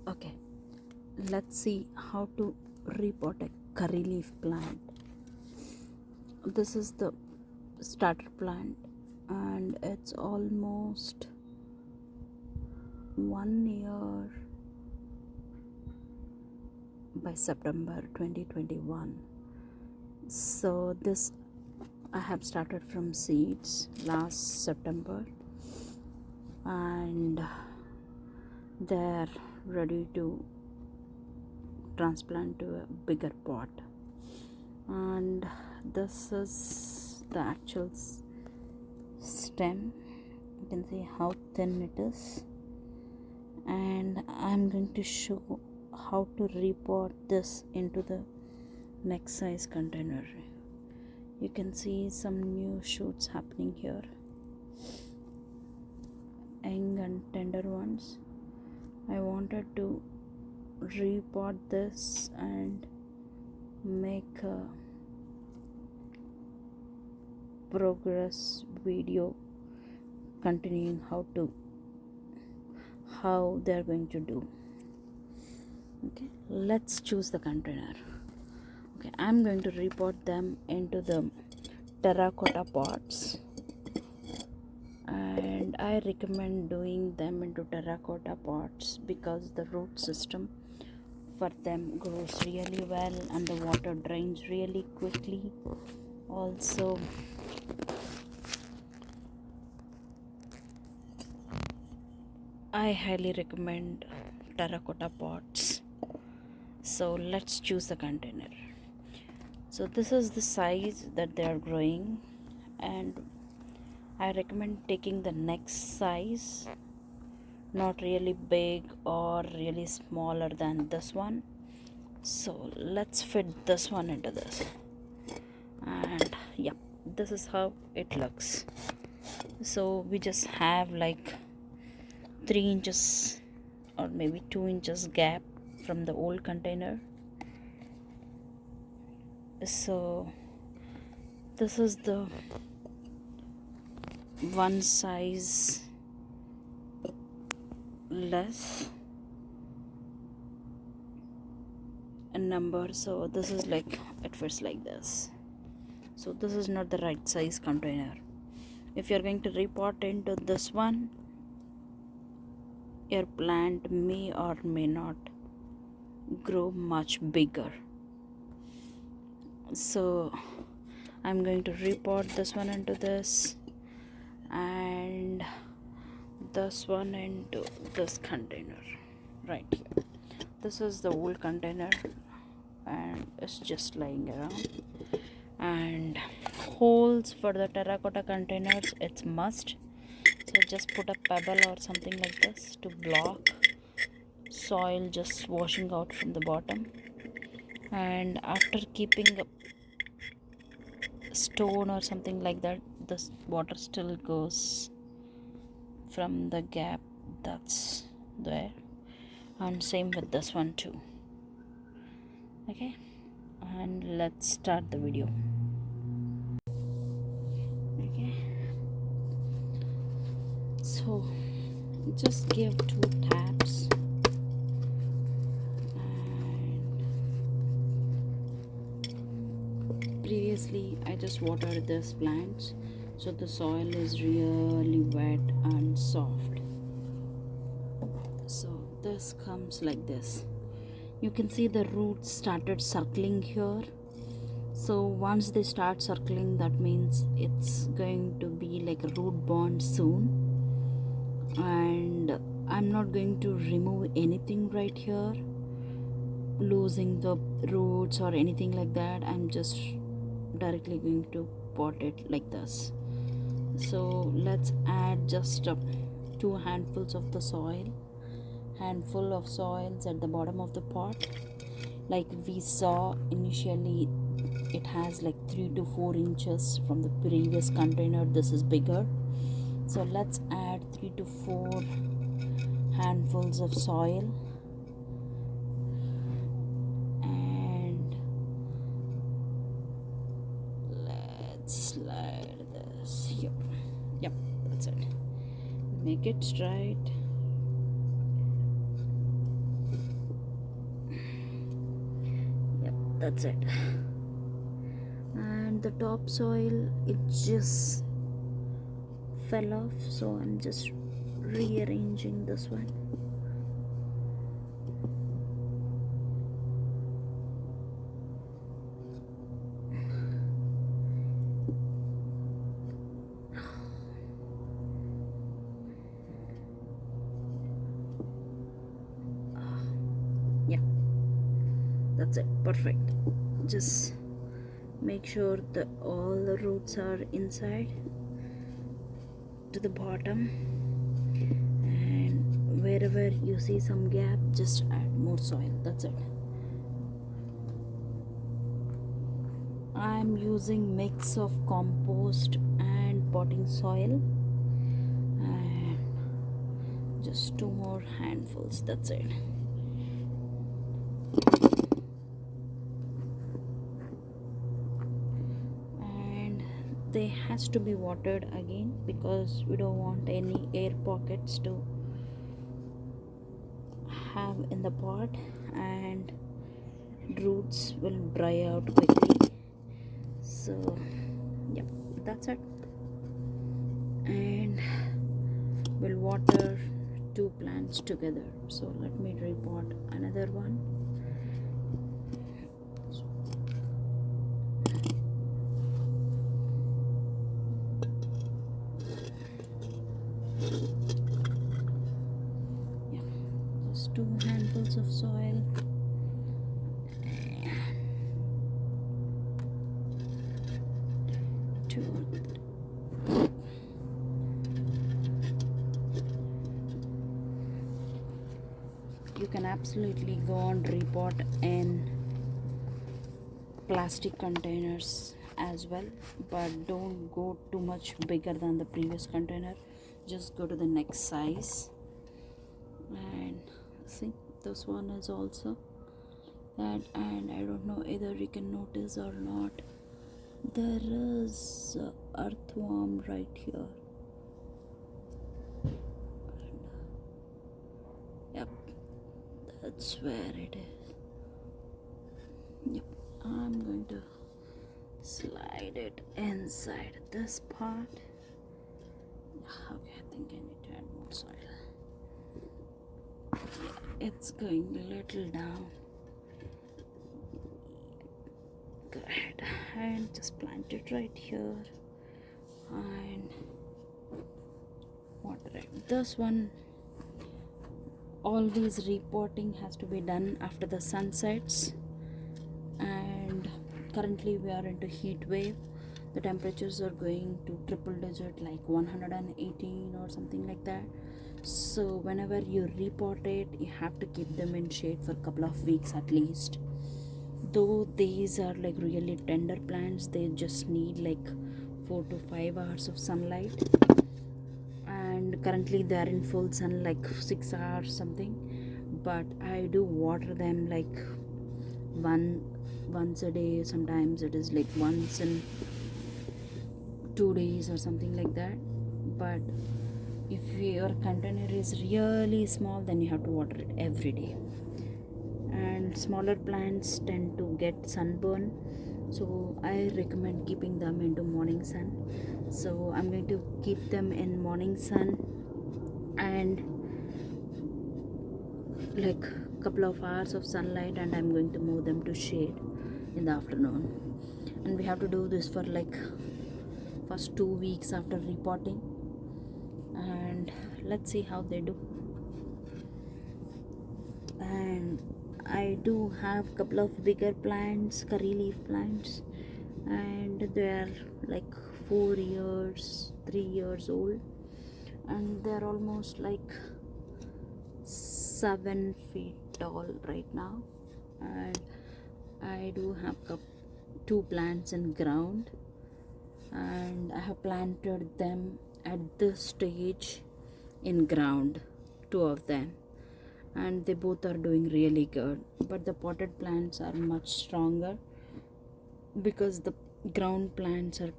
Okay, let's see how to repot a curry leaf plant. This is the starter plant and it's almost 1 year by September 2021. So this I have started from seeds last September and they're ready to transplant to a bigger pot. And this is the actual stem. You can see how thin it is, and I'm going to show how to repot this into the next size container. You can see some new shoots happening here, young and tender ones. I wanted to repot this and make a progress video continuing how they're going to do. Okay, let's choose the container. Okay, I'm going to repot them into the terracotta pots, and I recommend doing them into terracotta pots because the root system for them grows really well and the water drains really quickly. Also, I highly recommend terracotta pots. So let's choose the container. So this is the size that they are growing, and I recommend taking the next size, not really big or really smaller than this one. So let's fit this one into this, and yeah, this is how it looks. So we just have like 3 inches or maybe 2 inches gap from the old container. So this is the one size less number, so this is like it fits like this. So this is not the right size container. If you're going to repot into this one, your plant may or may not grow much bigger. So I'm going to repot this one into this and this one into this container right here. This is the old container and it's just lying around. And holes for the terracotta containers, it's must. So just put a pebble or something like this to block soil just washing out from the bottom. And after keeping a stone or something like that, the water still goes from the gap that's there. And same with this one too. Okay, and let's start the video. Okay, so just give 2 taps and previously I just watered this plants, so the soil is really wet and soft. So this comes like this. You can see the roots started circling here. So once they start circling, that means it's going to be like a root bond soon. And I'm not going to remove anything right here, losing the roots or anything like that. I'm just directly going to pot it like this. So let's add just 2 handfuls of the soil, handful of soils at the bottom of the pot. Like we saw initially, it has like 3 to 4 inches from the previous container. This is bigger, so let's add 3 to 4 handfuls of soil and let's slide this here. Yep, that's it. Make it straight. That's it. And the topsoil, it just fell off, so I'm just rearranging this one. Yeah, that's it, perfect. Just make sure that all the roots are inside to the bottom, and wherever you see some gap, just add more soil. That's it. I'm using mix of compost and potting soil, and just 2 more handfuls. That's it. And they has to be watered again because we don't want any air pockets to have in the pot, and roots will dry out quickly. So yeah, that's it. And we'll water 2 plants together. So let me repot another one. Yeah, just 2 handfuls of soil. You can absolutely go on repot in plastic containers as well, but don't go too much bigger than the previous container. Just go to the next size. And see, this one is also that, and I don't know either you can notice or not, there is earthworm right here. Yep, that's where it is. Yep, I'm going to slide it inside this part. Okay, I think I need to add more soil. Yeah, it's going a little down. Go ahead and just plant it right here and water it. This one, always repotting has to be done after the sun sets, and currently we are into heat wave. The temperatures are going to triple digit, like 118 or something like that. So whenever you repot it, you have to keep them in shade for a couple of weeks at least. Though these are like really tender plants, they just need like 4 to 5 hours of sunlight, and currently they are in full sun like 6 hours something. But I do water them like once a day. Sometimes it is like once in 2 days or something like that. But if your container is really small, then you have to water it every day. And smaller plants tend to get sunburn, so I recommend keeping them into morning sun. So I'm going to keep them in morning sun, and like couple of hours of sunlight, and I'm going to move them to shade in the afternoon. And we have to do this for like first 2 weeks after repotting, and let's see how they do. And I do have a couple of bigger plants, curry leaf plants, and they're like 4 years, 3 years old, and they're almost like 7 feet tall right now. And I do have 2 plants in ground, and I have planted them at this stage in ground, 2 of them, and they both are doing really good. But the potted plants are much stronger because the ground plants are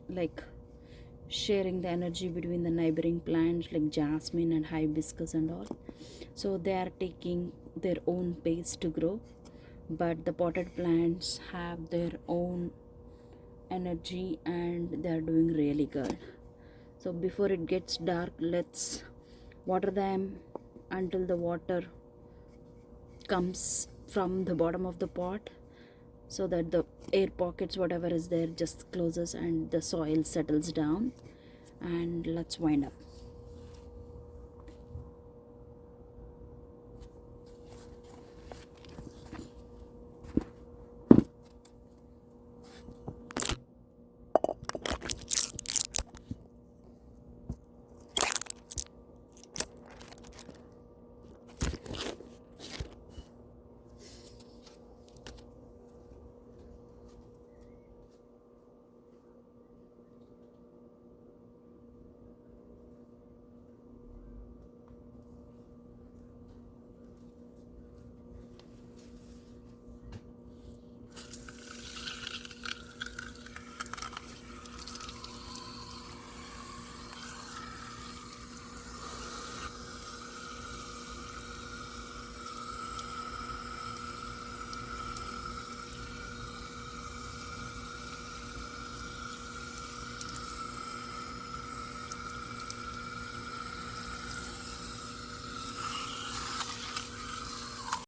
like sharing the energy between the neighboring plants like jasmine and hibiscus and all, so they are taking their own pace to grow. but the potted plants have their own energy and they are doing really good. So before it gets dark, let's water them until the water comes from the bottom of the pot, so that the air pockets, whatever is there, just closes and the soil settles down. And let's wind up.